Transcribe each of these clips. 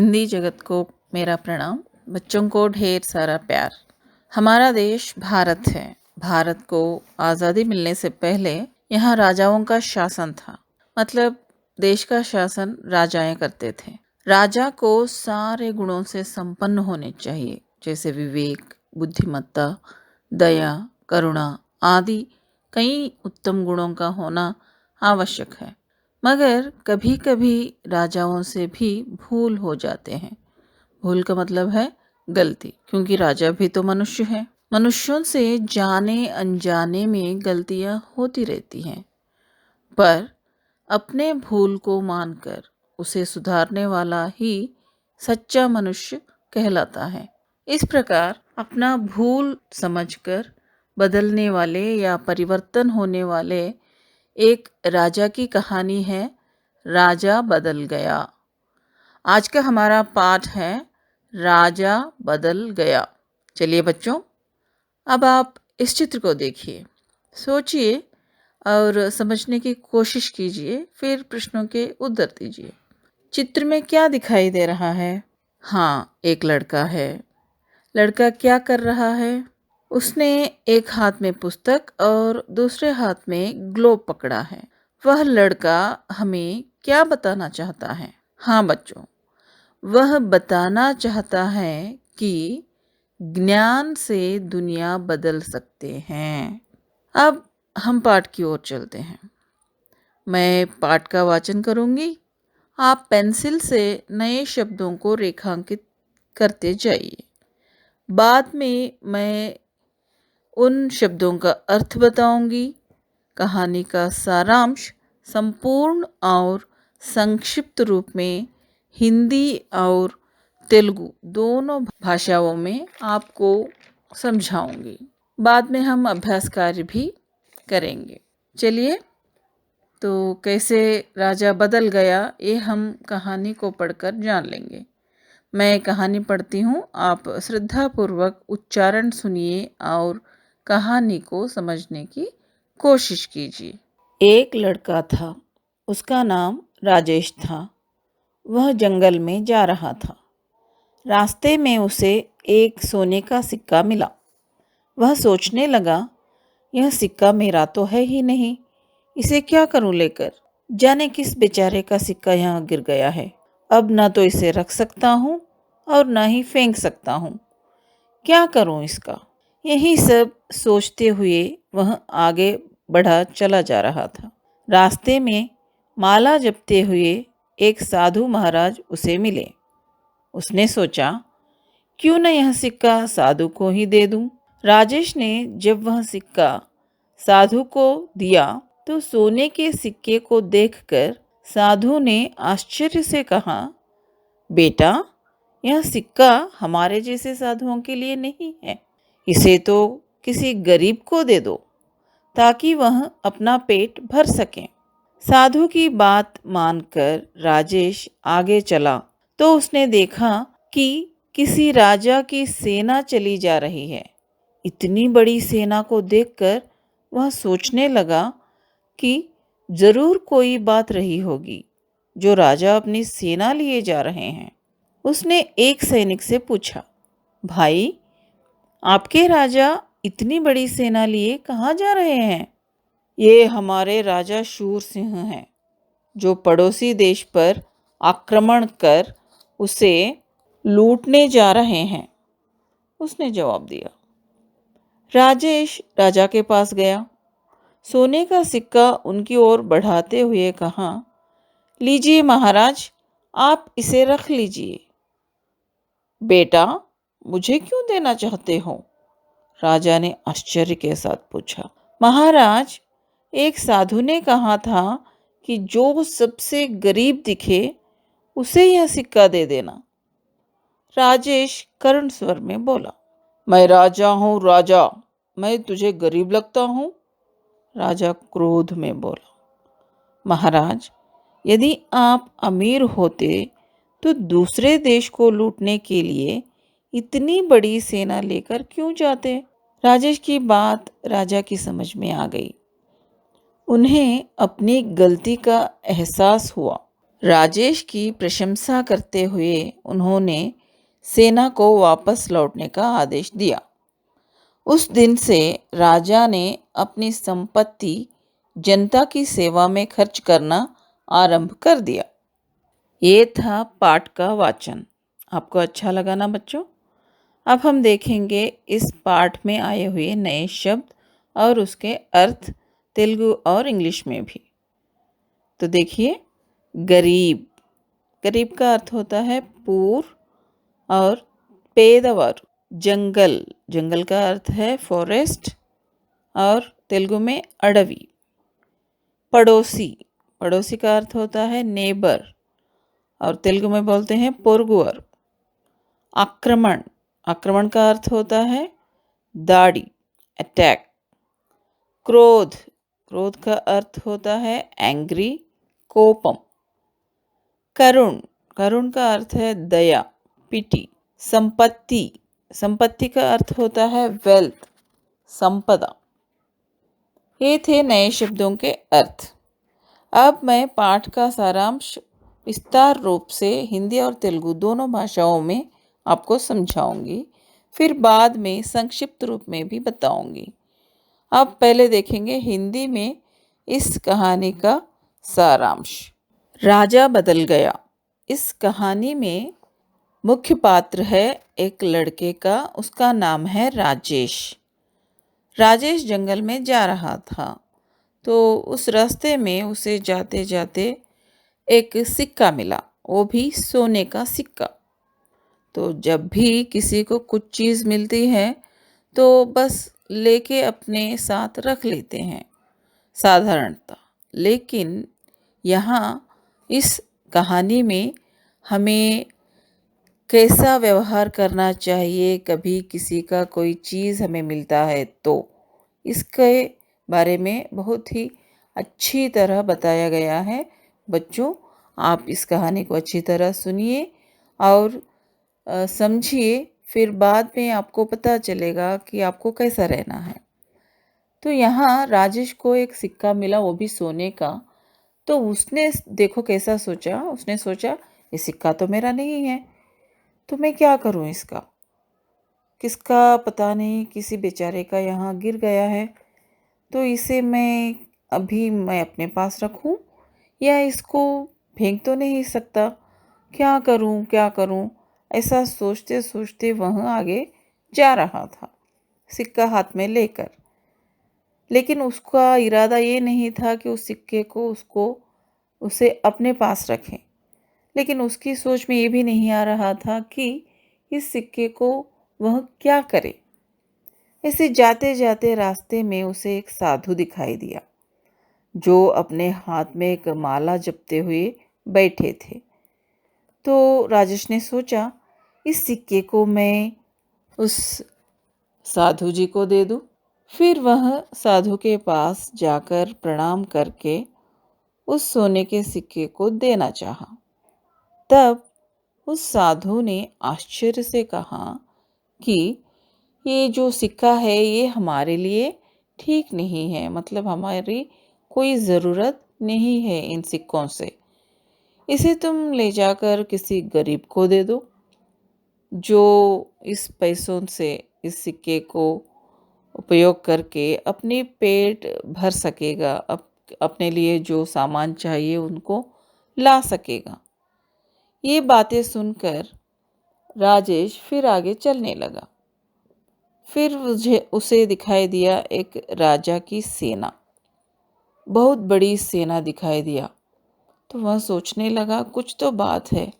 हिंदी जगत को मेरा प्रणाम। बच्चों को ढेर सारा प्यार। हमारा देश भारत है। भारत को आज़ादी मिलने से पहले यहाँ राजाओं का शासन था। मतलब देश का शासन राजाएं करते थे। राजा को सारे गुणों से संपन्न होने चाहिए, जैसे विवेक, बुद्धिमत्ता, दया, करुणा आदि कई उत्तम गुणों का होना आवश्यक है। मगर कभी कभी राजाओं से भी भूल हो जाते हैं। भूल का मतलब है गलती, क्योंकि राजा भी तो मनुष्य है। मनुष्यों से जाने अनजाने में गलतियां होती रहती हैं, पर अपने भूल को मानकर उसे सुधारने वाला ही सच्चा मनुष्य कहलाता है। इस प्रकार अपना भूल समझकर बदलने वाले या परिवर्तन होने वाले एक राजा की कहानी है, राजा बदल गया। आज का हमारा पाठ है राजा बदल गया। चलिए बच्चों, अब आप इस चित्र को देखिए, सोचिए और समझने की कोशिश कीजिए, फिर प्रश्नों के उत्तर दीजिए। चित्र में क्या दिखाई दे रहा है? हाँ, एक लड़का है। लड़का क्या कर रहा है? उसने एक हाथ में पुस्तक और दूसरे हाथ में ग्लोब पकड़ा है। वह लड़का हमें क्या बताना चाहता है? हाँ बच्चों, वह बताना चाहता है कि ज्ञान से दुनिया बदल सकते हैं। अब हम पाठ की ओर चलते हैं। मैं पाठ का वाचन करूंगी, आप पेंसिल से नए शब्दों को रेखांकित करते जाइए। बाद में मैं उन शब्दों का अर्थ बताऊंगी। कहानी का सारांश संपूर्ण और संक्षिप्त रूप में हिंदी और तेलुगु दोनों भाषाओं में आपको समझाऊंगी। बाद में हम अभ्यास कार्य भी करेंगे। चलिए, तो कैसे राजा बदल गया ये हम कहानी को पढ़कर जान लेंगे। मैं कहानी पढ़ती हूँ, आप श्रद्धापूर्वक उच्चारण सुनिए और कहानी को समझने की कोशिश कीजिए। एक लड़का था, उसका नाम राजेश था। वह जंगल में जा रहा था। रास्ते में उसे एक सोने का सिक्का मिला। वह सोचने लगा, यह सिक्का मेरा तो है ही नहीं, इसे क्या करूं लेकर? जाने किस बेचारे का सिक्का यहाँ गिर गया है। अब ना तो इसे रख सकता हूँ और ना ही फेंक सकता हूँ। क्या करूं इसका? यही सब सोचते हुए वह आगे बढ़ा चला जा रहा था। रास्ते में माला जपते हुए एक साधु महाराज उसे मिले। उसने सोचा, क्यों न यह सिक्का साधु को ही दे दूं। राजेश ने जब वह सिक्का साधु को दिया तो सोने के सिक्के को देखकर साधु ने आश्चर्य से कहा, बेटा, यह सिक्का हमारे जैसे साधुओं के लिए नहीं है। इसे तो किसी गरीब को दे दो ताकि वह अपना पेट भर सके। साधु की बात मानकर राजेश आगे चला तो उसने देखा कि किसी राजा की सेना चली जा रही है। इतनी बड़ी सेना को देखकर वह सोचने लगा कि जरूर कोई बात रही होगी जो राजा अपनी सेना लिए जा रहे हैं। उसने एक सैनिक से पूछा, भाई, आपके राजा इतनी बड़ी सेना लिए कहाँ जा रहे हैं? ये हमारे राजा शूर सिंह हैं, जो पड़ोसी देश पर आक्रमण कर उसे लूटने जा रहे हैं, उसने जवाब दिया। राजेश राजा के पास गया। सोने का सिक्का उनकी ओर बढ़ाते हुए कहा, लीजिए महाराज, आप इसे रख लीजिए। बेटा, मुझे क्यों देना चाहते हो? राजा ने आश्चर्य के साथ पूछा। महाराज, एक साधु ने कहा था कि जो सबसे गरीब दिखे उसे यह सिक्का दे देना। राजेश करुण स्वर में बोला। मैं राजा हूँ राजा, मैं तुझे गरीब लगता हूँ? राजा क्रोध में बोला। महाराज, यदि आप अमीर होते तो दूसरे देश को लूटने के लिए इतनी बड़ी सेना लेकर क्यों जाते? राजेश की बात राजा की समझ में आ गई। उन्हें अपनी गलती का एहसास हुआ। राजेश की प्रशंसा करते हुए उन्होंने सेना को वापस लौटने का आदेश दिया। उस दिन से राजा ने अपनी संपत्ति जनता की सेवा में खर्च करना आरंभ कर दिया। ये था पाठ का वाचन। आपको अच्छा लगा ना बच्चों? अब हम देखेंगे इस पाठ में आए हुए नए शब्द और उसके अर्थ तेलुगु और इंग्लिश में भी। तो देखिए, गरीब। गरीब का अर्थ होता है पूर और पेदवार। जंगल। जंगल का अर्थ है फॉरेस्ट और तेलुगु में अडवी। पड़ोसी। पड़ोसी का अर्थ होता है नेबर और तेलुगु में बोलते हैं पोरगुअर। आक्रमण। आक्रमण का अर्थ होता है दाढ़ी, अटैक। क्रोध। क्रोध का अर्थ होता है एंग्री, कोपम। करुण। करुण का अर्थ है दया, पिटी। संपत्ति। संपत्ति का अर्थ होता है वेल्थ, संपदा। ये थे नए शब्दों के अर्थ। अब मैं पाठ का सारांश विस्तार रूप से हिंदी और तेलुगु दोनों भाषाओं में आपको समझाऊंगी, फिर बाद में संक्षिप्त रूप में भी बताऊंगी। अब पहले देखेंगे हिंदी में इस कहानी का सारांश। राजा बदल गया। इस कहानी में मुख्य पात्र है एक लड़के का, उसका नाम है राजेश। राजेश जंगल में जा रहा था, तो उस रास्ते में उसे जाते जाते एक सिक्का मिला, वो भी सोने का सिक्का। तो जब भी किसी को कुछ चीज़ मिलती है तो बस लेके अपने साथ रख लेते हैं साधारणतः। लेकिन यहाँ इस कहानी में हमें कैसा व्यवहार करना चाहिए, कभी किसी का कोई चीज़ हमें मिलता है तो इसके बारे में बहुत ही अच्छी तरह बताया गया है। बच्चों, आप इस कहानी को अच्छी तरह सुनिए और समझिए, फिर बाद में आपको पता चलेगा कि आपको कैसा रहना है। तो यहाँ राजेश को एक सिक्का मिला, वो भी सोने का। तो उसने देखो कैसा सोचा, उसने सोचा ये सिक्का तो मेरा नहीं है, तो मैं क्या करूँ इसका, किसका पता नहीं, किसी बेचारे का यहाँ गिर गया है, तो इसे मैं अपने पास रखूं या इसको फेंक तो नहीं सकता, क्या करूं क्या करूं, ऐसा सोचते सोचते वह आगे जा रहा था सिक्का हाथ में लेकर। लेकिन उसका इरादा ये नहीं था कि उस सिक्के को उसे अपने पास रखें। लेकिन उसकी सोच में ये भी नहीं आ रहा था कि इस सिक्के को वह क्या करे। ऐसे जाते जाते रास्ते में उसे एक साधु दिखाई दिया जो अपने हाथ में एक माला जपते हुए बैठे थे। तो राजेश ने सोचा इस सिक्के को मैं उस साधु जी को दे दूं। फिर वह साधु के पास जाकर प्रणाम करके उस सोने के सिक्के को देना चाहा। तब उस साधु ने आश्चर्य से कहा कि ये जो सिक्का है ये हमारे लिए ठीक नहीं है, मतलब हमारी कोई ज़रूरत नहीं है इन सिक्कों से। इसे तुम ले जाकर किसी गरीब को दे दो जो इस पैसों से इस सिक्के को उपयोग करके अपने पेट भर सकेगा, अपने लिए जो सामान चाहिए उनको ला सकेगा। ये बातें सुनकर राजेश फिर आगे चलने लगा। फिर उसे दिखाई दिया एक राजा की सेना, बहुत बड़ी सेना दिखाई दिया। तो वह सोचने लगा कुछ तो बात है,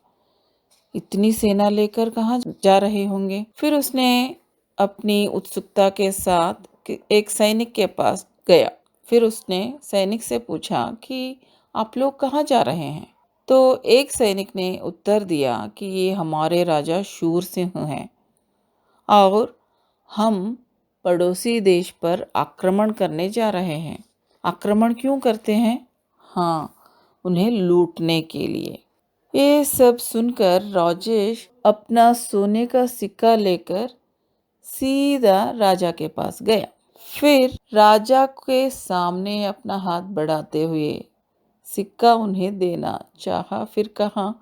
इतनी सेना लेकर कहाँ जा रहे होंगे। फिर उसने अपनी उत्सुकता के साथ एक सैनिक के पास गया। फिर उसने सैनिक से पूछा कि आप लोग कहाँ जा रहे हैं। तो एक सैनिक ने उत्तर दिया कि ये हमारे राजा शूर सिंह हैं और हम पड़ोसी देश पर आक्रमण करने जा रहे हैं। आक्रमण क्यों करते हैं? हाँ, उन्हें लूटने के लिए। ये सब सुनकर राजेश अपना सोने का सिक्का लेकर सीधा राजा के पास गया। फिर राजा के सामने अपना हाथ बढ़ाते हुए सिक्का उन्हें देना चाहा, फिर कहा,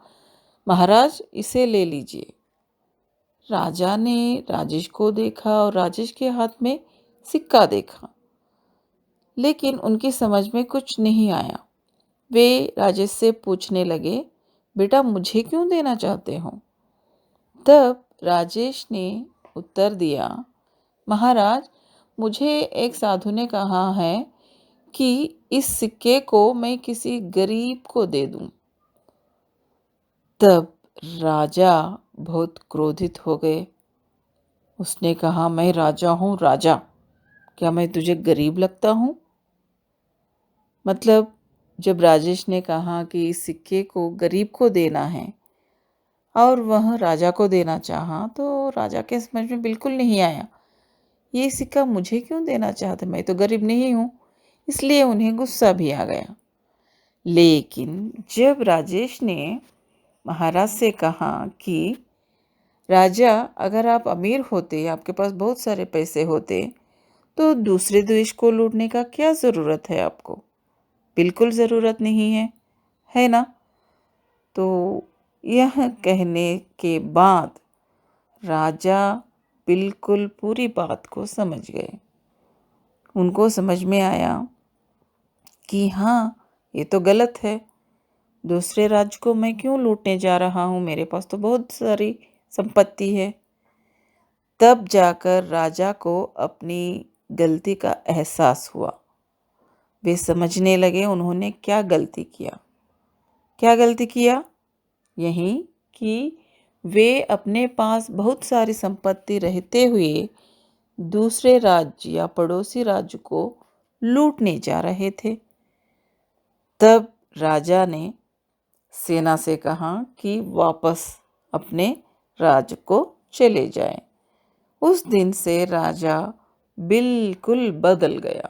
महाराज इसे ले लीजिए। राजा ने राजेश को देखा और राजेश के हाथ में सिक्का देखा, लेकिन उनकी समझ में कुछ नहीं आया। वे राजेश से पूछने लगे, बेटा मुझे क्यों देना चाहते हो? तब राजेश ने उत्तर दिया, महाराज मुझे एक साधु ने कहा है कि इस सिक्के को मैं किसी गरीब को दे दूं। तब राजा बहुत क्रोधित हो गए। उसने कहा, मैं राजा हूँ राजा, क्या मैं तुझे गरीब लगता हूँ? मतलब जब राजेश ने कहा कि इस सिक्के को गरीब को देना है और वह राजा को देना चाहा, तो राजा के समझ में बिल्कुल नहीं आया, ये सिक्का मुझे क्यों देना चाहते, मैं तो गरीब नहीं हूँ। इसलिए उन्हें गुस्सा भी आ गया। लेकिन जब राजेश ने महाराज से कहा कि राजा अगर आप अमीर होते, आपके पास बहुत सारे पैसे होते, तो दूसरे देश को लूटने का क्या ज़रूरत है आपको? बिल्कुल ज़रूरत नहीं है ना? तो यह कहने के बाद राजा बिल्कुल पूरी बात को समझ गए। उनको समझ में आया कि हाँ, ये तो गलत है। दूसरे राज्य को मैं क्यों लूटने जा रहा हूँ? मेरे पास तो बहुत सारी संपत्ति है। तब जाकर राजा को अपनी गलती का एहसास हुआ। वे समझने लगे उन्होंने क्या गलती किया। क्या गलती किया? यही कि वे अपने पास बहुत सारी संपत्ति रहते हुए दूसरे राज्य या पड़ोसी राज्य को लूटने जा रहे थे। तब राजा ने सेना से कहा कि वापस अपने राज्य को चले जाएं। उस दिन से राजा बिल्कुल बदल गया,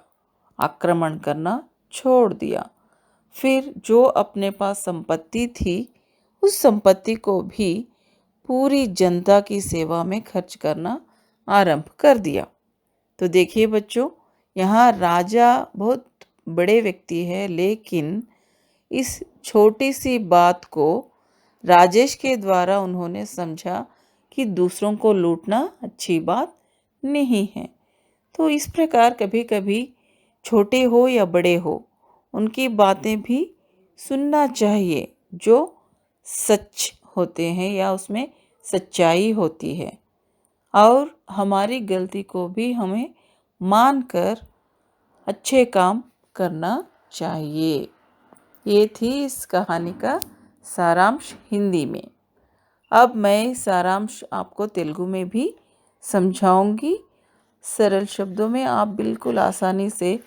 आक्रमण करना छोड़ दिया। फिर जो अपने पास संपत्ति थी, उस संपत्ति को भी पूरी जनता की सेवा में खर्च करना आरंभ कर दिया। तो देखिए बच्चों, यहाँ राजा बहुत बड़े व्यक्ति है, लेकिन इस छोटी सी बात को राजेश के द्वारा उन्होंने समझा कि दूसरों को लूटना अच्छी बात नहीं है। तो इस प्रकार कभी कभी छोटे हो या बड़े हो, उनकी बातें भी सुनना चाहिए जो सच होते हैं या उसमें सच्चाई होती है, और हमारी गलती को भी हमें मानकर अच्छे काम करना चाहिए। ये थी इस कहानी का सारांश हिंदी में। अब मैं सारांश आपको तेलुगु में भी समझाऊंगी। सरल शब्दों में आप बिल्कुल आसानी से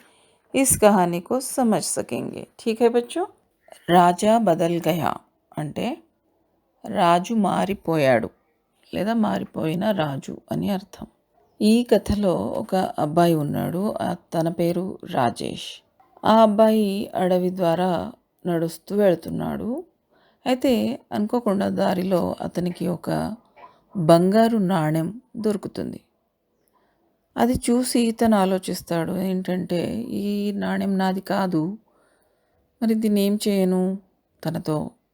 इस कहानी को समझ सकेंगे। ठीक है बच्चों? రాజా బదల్ గయా అంటే రాజు మారిపోయాడు లేదా మారిపోయిన రాజు అని అర్థం. ఈ కథలో ఒక అబ్బాయి ఉన్నాడు. తన పేరు రాజేష్. ఆ అబ్బాయి అడవి ద్వారా నడుస్తూ వెళ్తున్నాడు. అయితే అనుకోకుండా దారిలో అతనికి ఒక బంగారు నాణెం దొరుకుతుంది. అది చూసి ఇతను ఆలోచిస్తాడు, ఏంటంటే ఈ నాణెం నాది కాదు, మరి దీన్ని ఏం చేయను?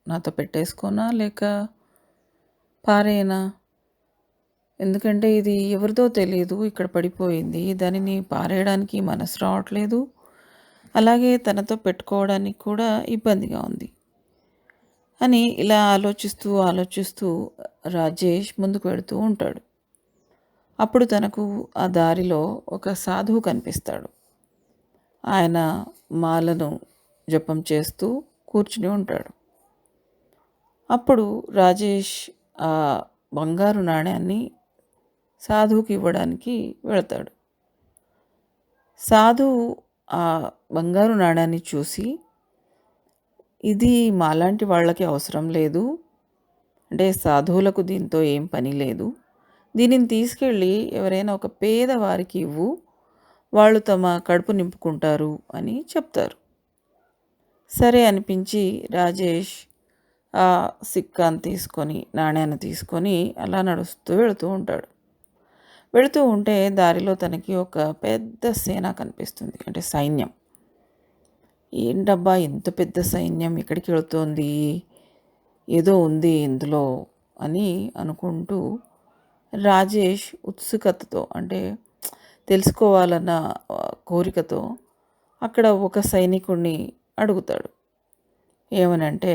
నాతో పెట్టేసుకోనా లేక పారేయనా? ఎందుకంటే ఇది ఎవరిదో తెలియదు, ఇక్కడ పడిపోయింది, దానిని పారేయడానికి మనసు రావట్లేదు, అలాగే తనతో పెట్టుకోవడానికి కూడా ఇబ్బందిగా ఉంది అని ఇలా ఆలోచిస్తూ రాజేష్ ముందుకు వెళుతూ ఉంటాడు. అప్పుడు తనకు ఆ దారిలో ఒక సాధువు కనిపిస్తాడు. ఆయన మాలను జపం చేస్తూ కూర్చుని ఉంటాడు. అప్పుడు రాజేష్ ఆ బంగారు నాణ్యాన్ని సాధువుకి ఇవ్వడానికి వెళతాడు. సాధువు ఆ బంగారు నాణ్యాన్ని చూసి, ఇది మాలాంటి వాళ్ళకి అవసరం లేదు, అంటే సాధువులకు దీంతో ఏం పని లేదు, దీనిని తీసుకెళ్ళి ఎవరైనా ఒక పేదవారికి ఇవ్వు, వాళ్ళు తమ కడుపు నింపుకుంటారు అని చెప్తారు. సరే అనిపించి రాజేష్ ఆ సిక్కాను తీసుకొని, నాణ్యాన్ని తీసుకొని అలా నడుస్తూ వెళుతూ ఉంటే దారిలో తనకి ఒక పెద్ద సేన కనిపిస్తుంది, అంటే సైన్యం. ఏంటబ్బా ఇంత పెద్ద సైన్యం ఎక్కడికి వెళుతోంది, ఏదో ఉంది ఇందులో అని అనుకుంటూ రాజేష్ ఉత్సుకతతో అంటే తెలుసుకోవాలన్న కోరికతో అక్కడ ఒక సైనికుడిని అడుగుతాడు. ఏమనంటే,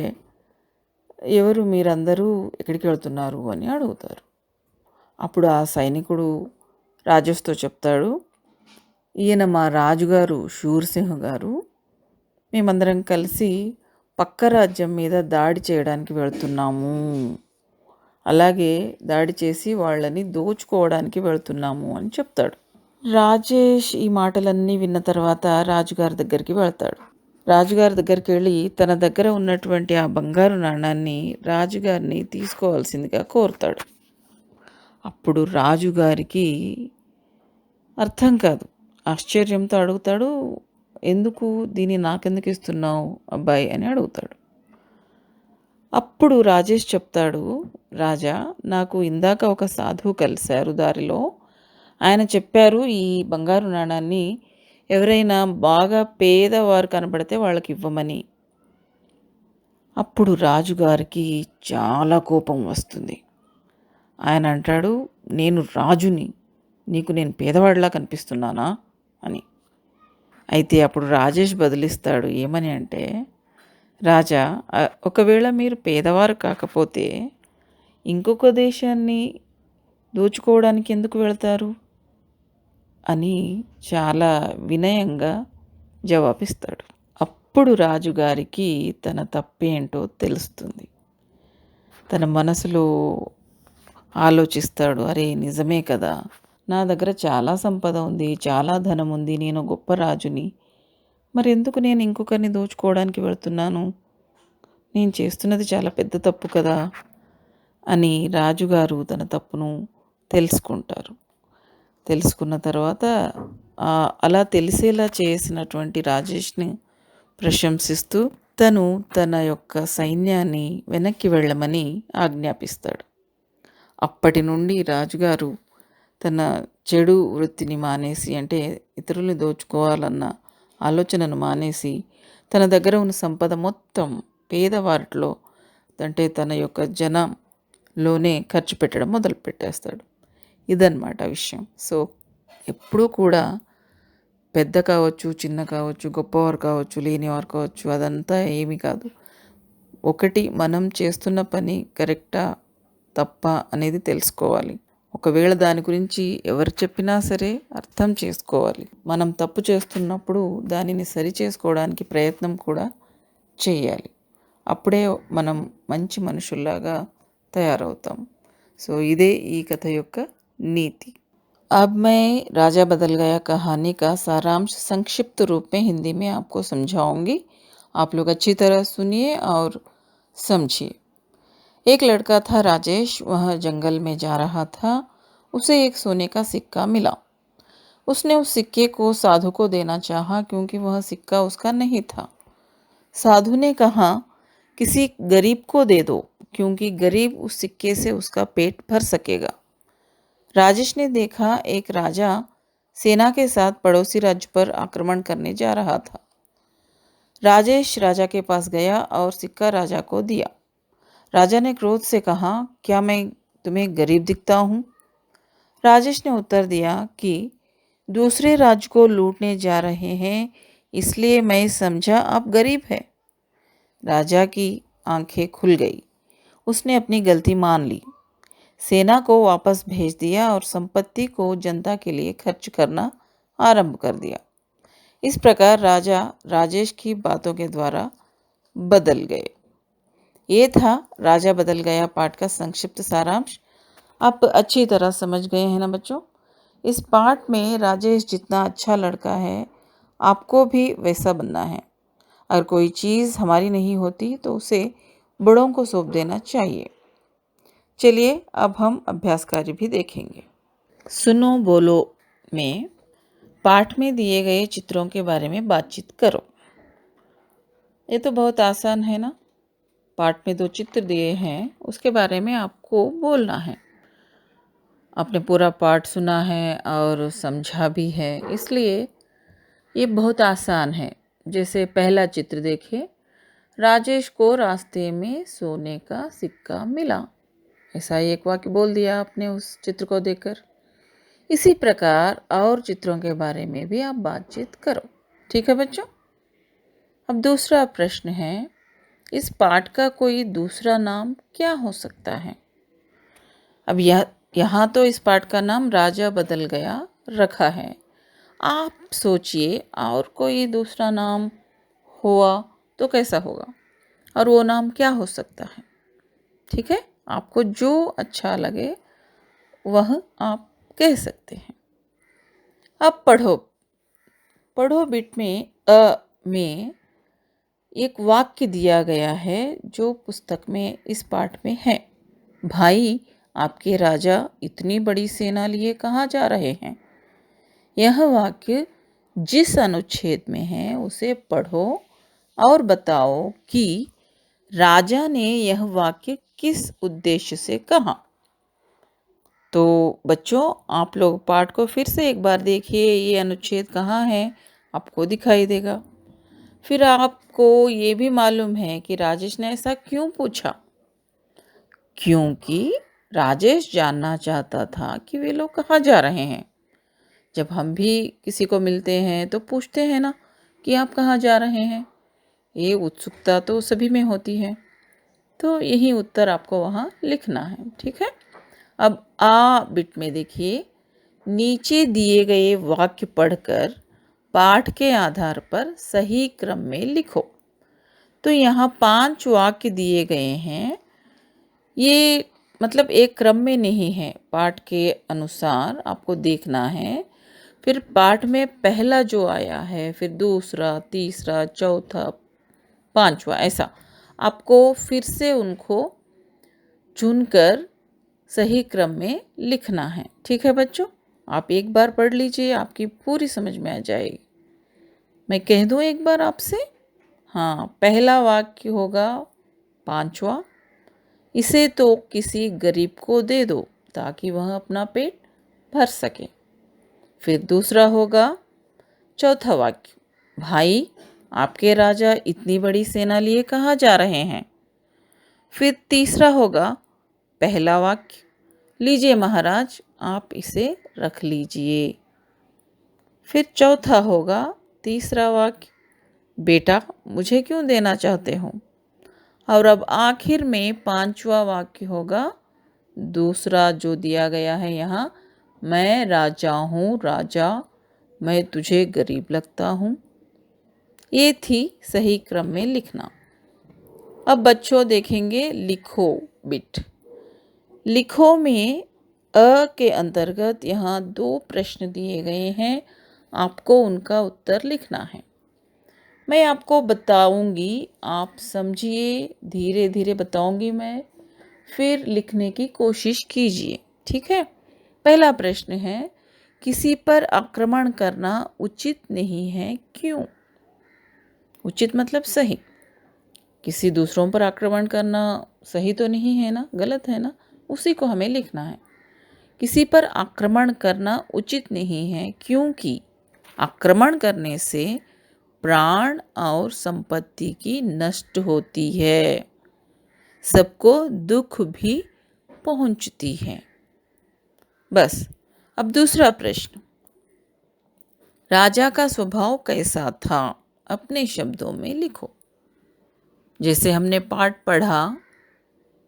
ఎవరు మీరందరూ ఎక్కడికి వెళ్తున్నారు అని అడుగుతారు. అప్పుడు ఆ సైనికుడు రాజేష్తో చెప్తాడు, ఈయన మా రాజుగారు శూర్సింహ్ గారు, మేమందరం కలిసి పక్క రాజ్యం మీద దాడి చేయడానికి వెళ్తున్నాము, అలాగే దాడి చేసి వాళ్ళని దోచుకోవడానికి వెళ్తున్నాము అని చెప్తాడు. రాజేష్ ఈ మాటలన్నీ విన్న తర్వాత రాజుగారి దగ్గరికి వెళ్తాడు. రాజుగారి దగ్గరికి వెళ్ళి తన దగ్గర ఉన్నటువంటి ఆ బంగారు నాణాన్ని రాజుగారిని తీసుకోవాల్సిందిగా కోరుతాడు. అప్పుడు రాజుగారికి అర్థం కాదు, ఆశ్చర్యంతో అడుగుతాడు, ఎందుకు దీన్ని నాకెందుకు ఇస్తున్నావు అబ్బాయి అని అడుగుతాడు. అప్పుడు రాజేష్ చెప్తాడు, రాజా నాకు ఇందాక ఒక సాధువు కలిశారు దారిలో, ఆయన చెప్పారు ఈ బంగారు నాణాన్ని ఎవరైనా బాగా పేదవారు కనబడితే వాళ్ళకి ఇవ్వమని. అప్పుడు రాజుగారికి చాలా కోపం వస్తుంది. ఆయన అంటాడు, నేను రాజుని, నీకు నేను పేదవాడిలా కనిపిస్తున్నానా అని. అయితే అప్పుడు రాజేష్ బదులిస్తాడు ఏమని అంటే, రాజా ఒకవేళ మీరు పేదవారు కాకపోతే ఇంకొక దేశాన్ని దోచుకోవడానికి ఎందుకు వెళతారు అని చాలా వినయంగా జవాబిస్తాడు. అప్పుడు రాజుగారికి తన తప్పేంటో తెలుస్తుంది. తన మనసులో ఆలోచిస్తాడు, అరే నిజమే కదా, నా దగ్గర చాలా సంపద ఉంది, చాలా ధనం ఉంది, నేను గొప్ప రాజుని, మరి ఎందుకు నేను ఇంకొకరిని దోచుకోవడానికి వెళ్తున్నాను, నేను చేస్తున్నది చాలా పెద్ద తప్పు కదా అని రాజుగారు తన తప్పును తెలుసుకుంటారు. తెలుసుకున్న తర్వాత అలా తెలిసేలా చేసినటువంటి రాజేష్ని ప్రశంసిస్తూ తను తన యొక్క సైన్యాన్ని వెనక్కి వెళ్ళమని ఆజ్ఞాపిస్తాడు. అప్పటి నుండి రాజుగారు తన చెడు వృత్తిని మానేసి, అంటే ఇతరుల్ని దోచుకోవాలన్న ఆలోచనను మానేసి తన దగ్గర ఉన్న సంపద మొత్తం పేదవారిలో, అంటే తన యొక్క జనంలోనే ఖర్చు పెట్టడం మొదలుపెట్టేస్తాడు. ఇదన్నమాట విషయం. సో ఎప్పుడూ కూడా పెద్ద కావచ్చు, చిన్న కావచ్చు, గొప్పవారు కావచ్చు, లేనివారు కావచ్చు, అదంతా ఏమీ కాదు. ఒకటి మనం చేస్తున్న పని కరెక్టా తప్ప అనేది తెలుసుకోవాలి. ఒకవేళ దాని గురించి ఎవరు చెప్పినా సరే అర్థం చేసుకోవాలి. మనం తప్పు చేస్తున్నప్పుడు దానిని సరి చేసుకోవడానికి ప్రయత్నం కూడా చేయాలి. అప్పుడే మనం మంచి మనుషుల్లాగా తయారవుతాం. సో ఇదే ఈ కథ యొక్క नीति। अब मैं राजा बदल गया कहानी का सारांश संक्षिप्त रूप में हिंदी में आपको समझाऊंगी। आप लोग अच्छी तरह सुनिए और समझिए। एक लड़का था राजेश, वह जंगल में जा रहा था। उसे एक सोने का सिक्का मिला। उसने उस सिक्के को साधु को देना चाहा क्योंकि वह सिक्का उसका नहीं था। साधु ने कहा, किसी गरीब को दे दो क्योंकि गरीब उस सिक्के से उसका पेट भर सकेगा। राजेश ने देखा एक राजा सेना के साथ पड़ोसी राज्य पर आक्रमण करने जा रहा था। राजेश राजा के पास गया और सिक्का राजा को दिया। राजा ने क्रोध से कहा, क्या मैं तुम्हें गरीब दिखता हूँ? राजेश ने उत्तर दिया कि दूसरे राज्य को लूटने जा रहे हैं, इसलिए मैं समझा आप गरीब हैं। राजा की आंखें खुल गई। उसने अपनी गलती मान ली, सेना को वापस भेज दिया और संपत्ति को जनता के लिए खर्च करना आरंभ कर दिया। इस प्रकार राजा राजेश की बातों के द्वारा बदल गए। ये था राजा बदल गया पाठ का संक्षिप्त सारांश। आप अच्छी तरह समझ गए हैं ना बच्चों। इस पाठ में राजेश जितना अच्छा लड़का है, आपको भी वैसा बनना है। अगर कोई चीज़ हमारी नहीं होती तो उसे बड़ों को सौंप देना चाहिए। चलिए अब हम अभ्यास कार्य भी देखेंगे। सुनो बोलो में पाठ में दिए गए चित्रों के बारे में बातचीत करो। ये तो बहुत आसान है ना। पाठ में 2 चित्र दिए हैं, उसके बारे में आपको बोलना है। आपने पूरा पाठ सुना है और समझा भी है, इसलिए ये बहुत आसान है। जैसे पहला चित्र देखिए, राजेश को रास्ते में सोने का सिक्का मिला। ऐसा ही एक वाक्य बोल दिया आपने उस चित्र को देखकर। इसी प्रकार और चित्रों के बारे में भी आप बातचीत करो। ठीक है बच्चों। अब दूसरा प्रश्न है, इस पाठ का कोई दूसरा नाम क्या हो सकता है? अब यहाँ तो इस पाठ का नाम राजा बदल गया रखा है। आप सोचिए और कोई दूसरा नाम हुआ तो कैसा होगा, और वो नाम क्या हो सकता है? ठीक है, आपको जो अच्छा लगे वह आप कह सकते हैं। अब पढ़ो। पढ़ो बिट में में एक वाक्य दिया गया है जो पुस्तक में इस पाठ में है। भाई, आपके राजा इतनी बड़ी सेना लिए कहाँ जा रहे हैं? यह वाक्य जिस अनुच्छेद में है उसे पढ़ो और बताओ कि राजा ने यह वाक्य किस उद्देश्य से कहा। तो बच्चों, आप लोग पाठ को फिर से एक बार देखिए। ये अनुच्छेद कहाँ है आपको दिखाई देगा। फिर आपको ये भी मालूम है कि राजेश ने ऐसा क्यों पूछा, क्योंकि राजेश जानना चाहता था कि वे लोग कहाँ जा रहे हैं। जब हम भी किसी को मिलते हैं तो पूछते हैं ना कि आप कहाँ जा रहे हैं। ये उत्सुकता तो सभी में होती है। तो यही उत्तर आपको वहाँ लिखना है। ठीक है। अब बिट में देखिए, नीचे दिए गए वाक्य पढ़कर पाठ के आधार पर सही क्रम में लिखो। तो यहाँ 5 वाक्य दिए गए हैं। ये मतलब एक क्रम में नहीं है, पाठ के अनुसार आपको देखना है। फिर पाठ में पहला जो आया है, फिर दूसरा, तीसरा, चौथा, पांचवा, ऐसा आपको फिर से उनको चुनकर सही क्रम में लिखना है। ठीक है बच्चों, आप एक बार पढ़ लीजिए, आपकी पूरी समझ में आ जाएगी। मैं कह दूं एक बार आपसे। हाँ, पहला वाक्य होगा 5वां, इसे तो किसी गरीब को दे दो ताकि वह अपना पेट भर सके। फिर दूसरा होगा चौथा वाक्य, भाई, आपके राजा इतनी बड़ी सेना लिए कहाँ जा रहे हैं। फिर तीसरा होगा पहला वाक्य, लीजिए महाराज, आप इसे रख लीजिए। फिर चौथा होगा तीसरा वाक्य, बेटा, मुझे क्यों देना चाहते हो। और अब आखिर में 5वां वाक्य होगा दूसरा जो दिया गया है यहाँ, मैं राजा हूँ राजा, मैं तुझे गरीब लगता हूँ। ये थी सही क्रम में लिखना। अब बच्चों देखेंगे लिखो बिट। लिखो में के अंतर्गत यहाँ 2 प्रश्न दिए गए हैं, आपको उनका उत्तर लिखना है। मैं आपको बताऊंगी, आप समझिए, धीरे धीरे बताऊंगी मैं, फिर लिखने की कोशिश कीजिए। ठीक है। पहला प्रश्न है, किसी पर आक्रमण करना उचित नहीं है, क्यों? उचित मतलब सही। किसी दूसरों पर आक्रमण करना सही तो नहीं है ना, गलत है ना, उसी को हमें लिखना है। किसी पर आक्रमण करना उचित नहीं है क्योंकि आक्रमण करने से प्राण और संपत्ति की नष्ट होती है, सबको दुख भी पहुंचती है। बस। अब दूसरा प्रश्न, राजा का स्वभाव कैसा था, अपने शब्दों में लिखो। जैसे हमने पाठ पढ़ा,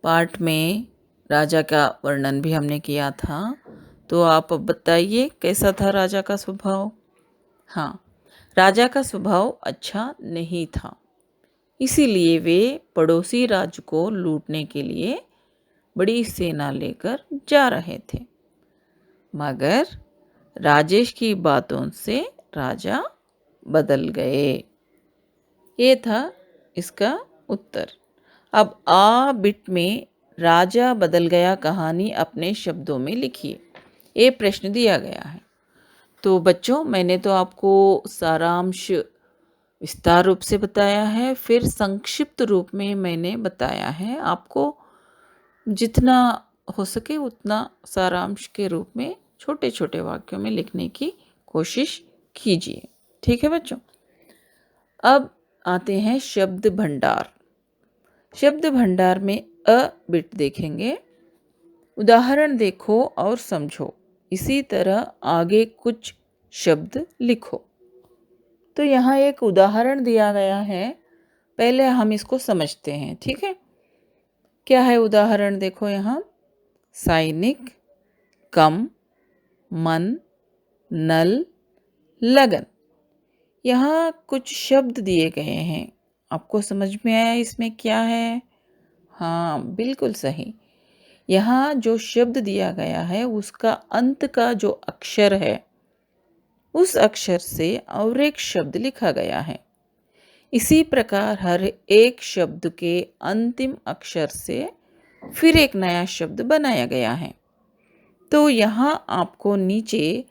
पाठ में राजा का वर्णन भी हमने किया था, तो आप अब बताइए कैसा था राजा का स्वभाव। हाँ, राजा का स्वभाव अच्छा नहीं था, इसीलिए वे पड़ोसी राज्य को लूटने के लिए बड़ी सेना लेकर जा रहे थे। मगर राजेश की बातों से राजा बदल गए। ये था इसका उत्तर। अब बिट में राजा बदल गया कहानी अपने शब्दों में लिखिए। ये प्रश्न दिया गया है। तो बच्चों, मैंने तो आपको सारांश विस्तार रूप से बताया है, फिर संक्षिप्त रूप में मैंने बताया है। आपको जितना हो सके उतना सारांश के रूप में छोटे छोटे वाक्यों में लिखने की कोशिश कीजिए। ठीक है बच्चों। अब आते हैं शब्द भंडार। शब्द भंडार में अ बिट देखेंगे, उदाहरण देखो और समझो। इसी तरह आगे कुछ शब्द लिखो। तो यहाँ एक उदाहरण दिया गया है, पहले हम इसको समझते हैं, ठीक है। क्या है उदाहरण? देखो यहाँ, सैनिक, कम, मन, नल, लगन। यहाँ कुछ शब्द दिए गए हैं, आपको समझ में आया इसमें क्या है? हाँ, बिल्कुल सही। यहाँ जो शब्द दिया गया है उसका अंत का जो अक्षर है उस अक्षर से और एक शब्द लिखा गया है। इसी प्रकार हर एक शब्द के अंतिम अक्षर से फिर एक नया शब्द बनाया गया है। तो यहाँ आपको नीचे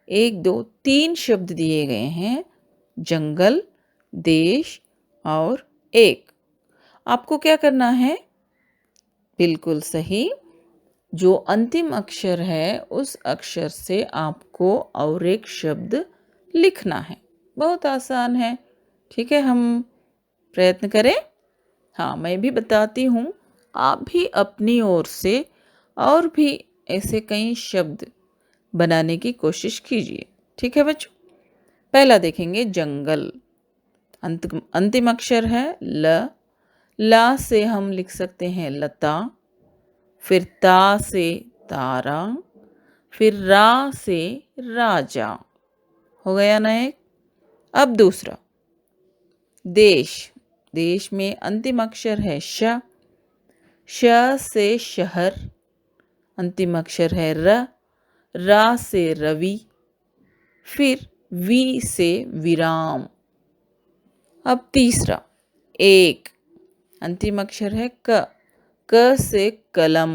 1, 2, 3 शब्द दिए गए हैं, जंगल, देश और एक। आपको क्या करना है? बिल्कुल सही, जो अंतिम अक्षर है उस अक्षर से आपको और एक शब्द लिखना है। बहुत आसान है, ठीक है। हम प्रयत्न करें। हाँ, मैं भी बताती हूँ, आप भी अपनी ओर से और भी ऐसे कई शब्द बनाने की कोशिश कीजिए, ठीक है बच्चों। पहला देखेंगे जंगल। अंतिम अक्षर है ल। ला से हम लिख सकते हैं लता, फिर ता से तारा, फिर रा से राजा। हो गया ना एक। अब दूसरा देश। देश में अंतिम अक्षर है श। श से शहर, अंतिम अक्षर है र। रा से रवि, फिर वी से विराम। अब तीसरा एक, अंतिम अक्षर है क। क से कलम,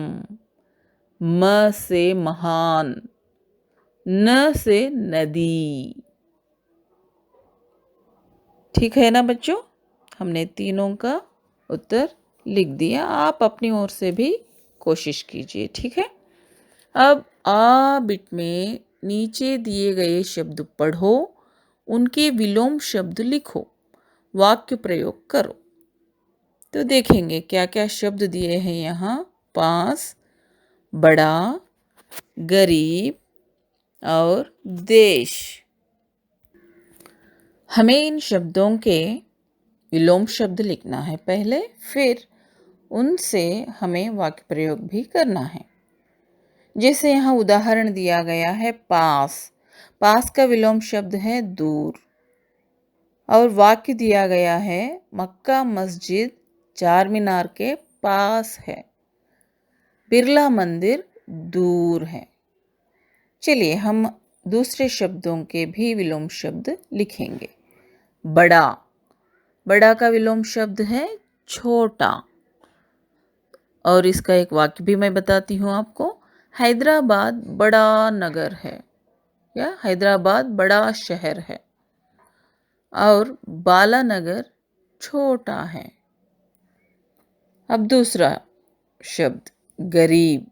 म से महान, न से नदी। ठीक है ना बच्चों, हमने तीनों का उत्तर लिख दिया। आप अपनी ओर से भी कोशिश कीजिए, ठीक है। अब आ बिट में नीचे दिए गए शब्द पढ़ो, उनके विलोम शब्द लिखो, वाक्य प्रयोग करो। तो देखेंगे क्या क्या शब्द दिए हैं यहाँ। पास, बड़ा, गरीब और देश। हमें इन शब्दों के विलोम शब्द लिखना है पहले, फिर उनसे हमें वाक्य प्रयोग भी करना है। जैसे यहाँ उदाहरण दिया गया है पास। पास का विलोम शब्द है दूर। और वाक्य दिया गया है मक्का मस्जिद चार मीनार के पास है, बिरला मंदिर दूर है। चलिए हम दूसरे शब्दों के भी विलोम शब्द लिखेंगे। बड़ा। बड़ा का विलोम शब्द है छोटा। और इसका एक वाक्य भी मैं बताती हूँ आपको। हैदराबाद बड़ा नगर है, या हैदराबाद बड़ा शहर है। और बालानगर छोटा है। अब दूसरा शब्द गरीब।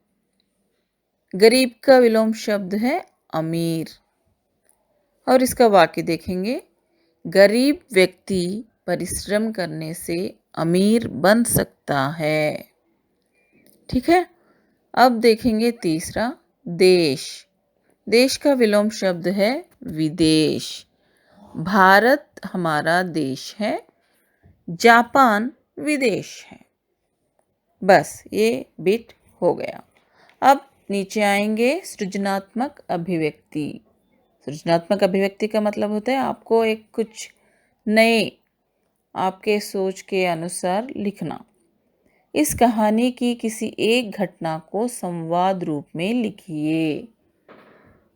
गरीब का विलोम शब्द है अमीर। और इसका वाक्य देखेंगे, गरीब व्यक्ति परिश्रम करने से अमीर बन सकता है। ठीक है। अब देखेंगे तीसरा देश। देश का विलोम शब्द है विदेश। भारत हमारा देश है, जापान विदेश है। बस ये बिट हो गया। अब नीचे आएंगे सृजनात्मक अभिव्यक्ति। सृजनात्मक अभिव्यक्ति का मतलब होता है आपको एक कुछ नए आपके सोच के अनुसार लिखना। इस कहानी की किसी एक घटना को संवाद रूप में लिखिए।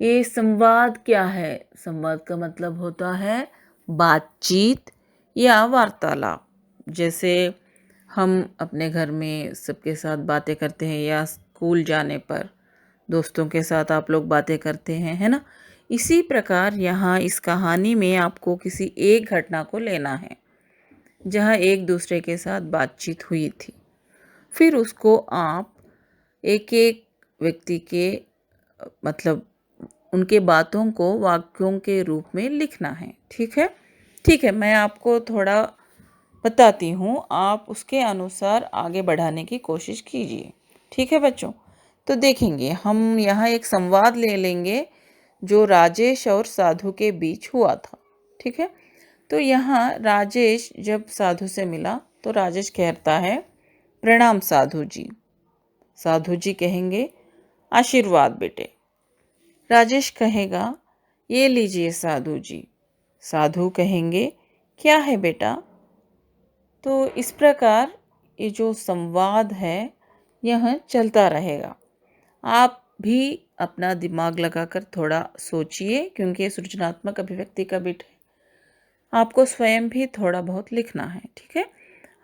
ये संवाद क्या है? संवाद का मतलब होता है बातचीत या वार्तालाप। जैसे हम अपने घर में सबके साथ बातें करते हैं, या स्कूल जाने पर दोस्तों के साथ आप लोग बातें करते हैं, है ना। इसी प्रकार यहाँ इस कहानी में आपको किसी एक घटना को लेना है जहाँ एक दूसरे के साथ बातचीत हुई थी। फिर उसको आप एक एक व्यक्ति के मतलब उनके बातों को वाक्यों के रूप में लिखना है। ठीक है। ठीक है, मैं आपको थोड़ा बताती हूँ, आप उसके अनुसार आगे बढ़ाने की कोशिश कीजिए। ठीक है बच्चों? तो देखेंगे हम यहाँ एक संवाद ले लेंगे जो राजेश और साधु के बीच हुआ था। ठीक है? तो यहाँ राजेश जब साधु से मिला तो राजेश कहता है, प्रणाम साधु जी। साधु जी कहेंगे, आशीर्वाद बेटे। राजेश कहेगा, ये लीजिए साधु जी। साधु कहेंगे, क्या है बेटा? तो इस प्रकार ये जो संवाद है यह चलता रहेगा। आप भी अपना दिमाग लगाकर थोड़ा सोचिए, क्योंकि ये सृजनात्मक अभिव्यक्ति का बिट है। आपको स्वयं भी थोड़ा बहुत लिखना है। ठीक है?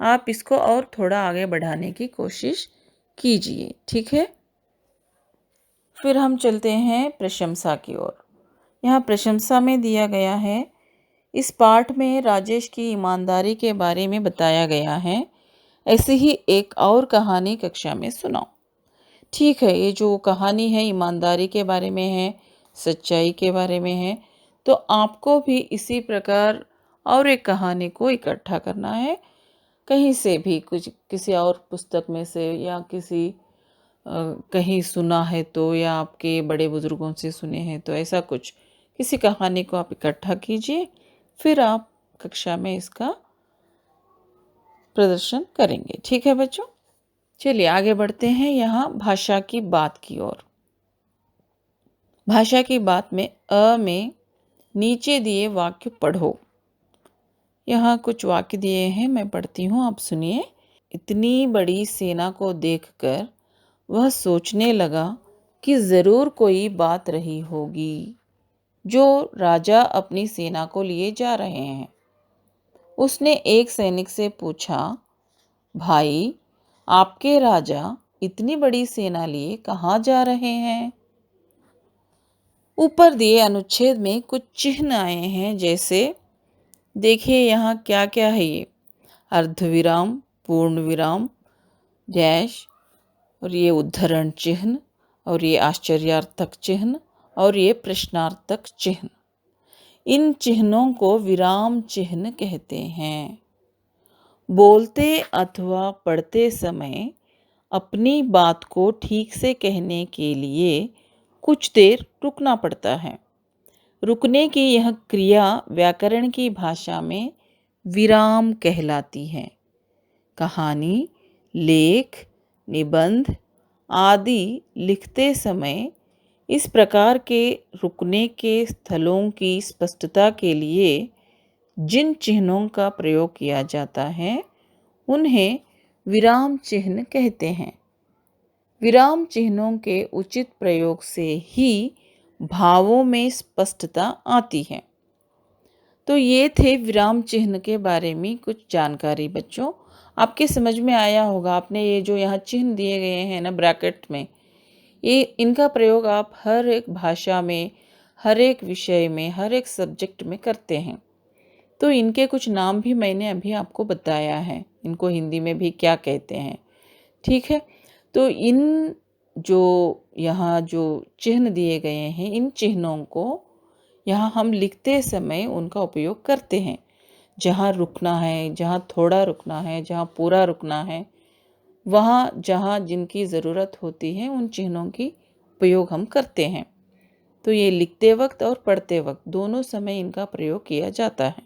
आप इसको और थोड़ा आगे बढ़ाने की कोशिश कीजिए। ठीक है? फिर हम चलते हैं प्रशंसा की ओर। यहाँ प्रशंसा में दिया गया है, इस पाठ में राजेश की ईमानदारी के बारे में बताया गया है। ऐसी ही एक और कहानी कक्षा में सुनाओ। ठीक है, ये जो कहानी है ईमानदारी के बारे में है, सच्चाई के बारे में है, तो आपको भी इसी प्रकार और एक कहानी को इकट्ठा करना है। कहीं से भी कुछ किसी और पुस्तक में से या किसी कहीं सुना है तो, या आपके बड़े बुजुर्गों से सुने हैं तो, ऐसा कुछ किसी कहानी को आप इकट्ठा कीजिए, फिर आप कक्षा में इसका प्रदर्शन करेंगे। ठीक है बच्चों? चलिए आगे बढ़ते हैं यहाँ भाषा की बात की ओर। भाषा की बात में अ में नीचे दिए वाक्य पढ़ो। यहाँ कुछ वाक्य दिए हैं, मैं पढ़ती हूँ, आप सुनिए। इतनी बड़ी सेना को देखकर वह सोचने लगा कि जरूर कोई बात रही होगी जो राजा अपनी सेना को लिए जा रहे हैं। उसने एक सैनिक से पूछा, भाई, आपके राजा इतनी बड़ी सेना लिए कहाँ जा रहे हैं? ऊपर दिए अनुच्छेद में कुछ चिन्ह आए हैं, जैसे देखिए यहाँ क्या क्या है ये, अर्धविराम, पूर्ण विराम, डैश, और ये उद्धरण चिन्ह, और ये आश्चर्यार्थक चिन्ह, और ये प्रश्नार्थक चिन्ह। इन चिन्हों को विराम चिन्ह कहते हैं। बोलते अथवा पढ़ते समय अपनी बात को ठीक से कहने के लिए कुछ देर रुकना पड़ता है। रुकने की यह क्रिया व्याकरण की भाषा में विराम कहलाती है। कहानी, लेख, निबंध आदि लिखते समय इस प्रकार के रुकने के स्थलों की स्पष्टता के लिए जिन चिन्हों का प्रयोग किया जाता है उन्हें विराम चिन्ह कहते हैं। विराम चिन्हों के उचित प्रयोग से ही भावों में स्पष्टता आती है। तो ये थे विराम चिन्ह के बारे में कुछ जानकारी। बच्चों, आपके समझ में आया होगा। आपने ये जो यहाँ चिन्ह दिए गए हैं ना ब्रैकेट में, ये इनका प्रयोग आप हर एक भाषा में, हर एक विषय में, हर एक सब्जेक्ट में करते हैं। तो इनके कुछ नाम भी मैंने अभी आपको बताया है, इनको हिंदी में भी क्या कहते हैं। ठीक है? तो इन जो यहाँ जो चिन्ह दिए गए हैं, इन चिन्हों को यहाँ हम लिखते समय उनका उपयोग करते हैं। जहाँ रुकना है, जहाँ थोड़ा रुकना है, जहाँ पूरा रुकना है, वहाँ जहाँ जिनकी ज़रूरत होती है उन चिन्हों की उपयोग हम करते हैं। तो ये लिखते वक्त और पढ़ते वक्त दोनों समय इनका प्रयोग किया जाता है।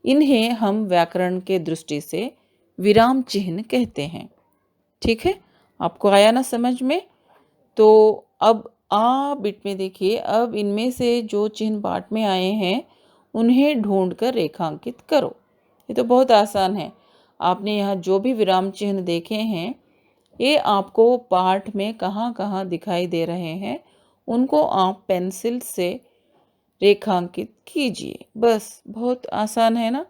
इन्हें हम व्याकरण के दृष्टि से विराम चिन्ह कहते हैं। ठीक है? आपको आया ना समझ में? तो अब आ बिट में देखिए, अब इनमें से जो चिन्ह पाठ में आए हैं उन्हें ढूंढकर रेखांकित करो। ये तो बहुत आसान है। आपने यहाँ जो भी विराम चिन्ह देखे हैं, ये आपको पाठ में कहाँ कहाँ दिखाई दे रहे हैं, उनको आप पेंसिल से रेखांकित कीजिए। बस, बहुत आसान है ना?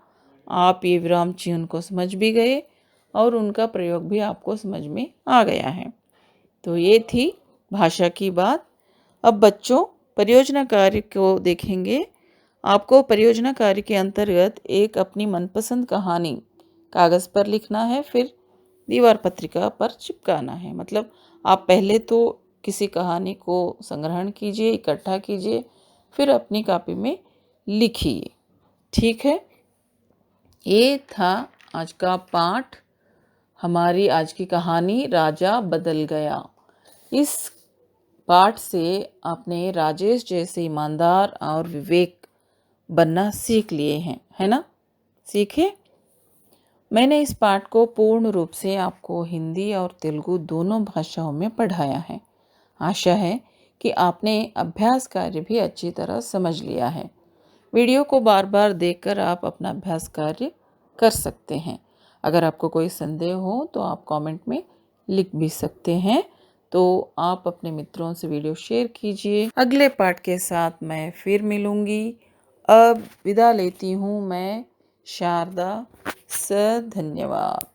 आप ये विराम चिन्ह को समझ भी गए और उनका प्रयोग भी आपको समझ में आ गया है। तो ये थी भाषा की बात। अब बच्चों, परियोजना कार्य को देखेंगे। आपको परियोजना कार्य के अंतर्गत एक अपनी मनपसंद कहानी कागज़ पर लिखना है, फिर दीवार पत्रिका पर चिपकाना है। मतलब आप पहले तो किसी कहानी को संग्रहण कीजिए, इकट्ठा कीजिए, फिर अपनी कॉपी में लिखिए। ठीक है? ये था आज का पाठ, हमारी आज की कहानी राजा बदल गया। इस पाठ से आपने राजेश जैसे ईमानदार और विवेक बनना सीख लिए हैं, है ना? सीखे? मैंने इस पाठ को पूर्ण रूप से आपको हिंदी और तेलुगु दोनों भाषाओं में पढ़ाया है। आशा है कि आपने अभ्यास कार्य भी अच्छी तरह समझ लिया है। वीडियो को बार बार देखकर आप अपना अभ्यास कार्य कर सकते हैं। अगर आपको कोई संदेह हो तो आप कमेंट में लिख भी सकते हैं। तो आप अपने मित्रों से वीडियो शेयर कीजिए। अगले पाठ के साथ मैं फिर मिलूंगी। अब विदा लेती हूँ मैं, शारदा। धन्यवाद।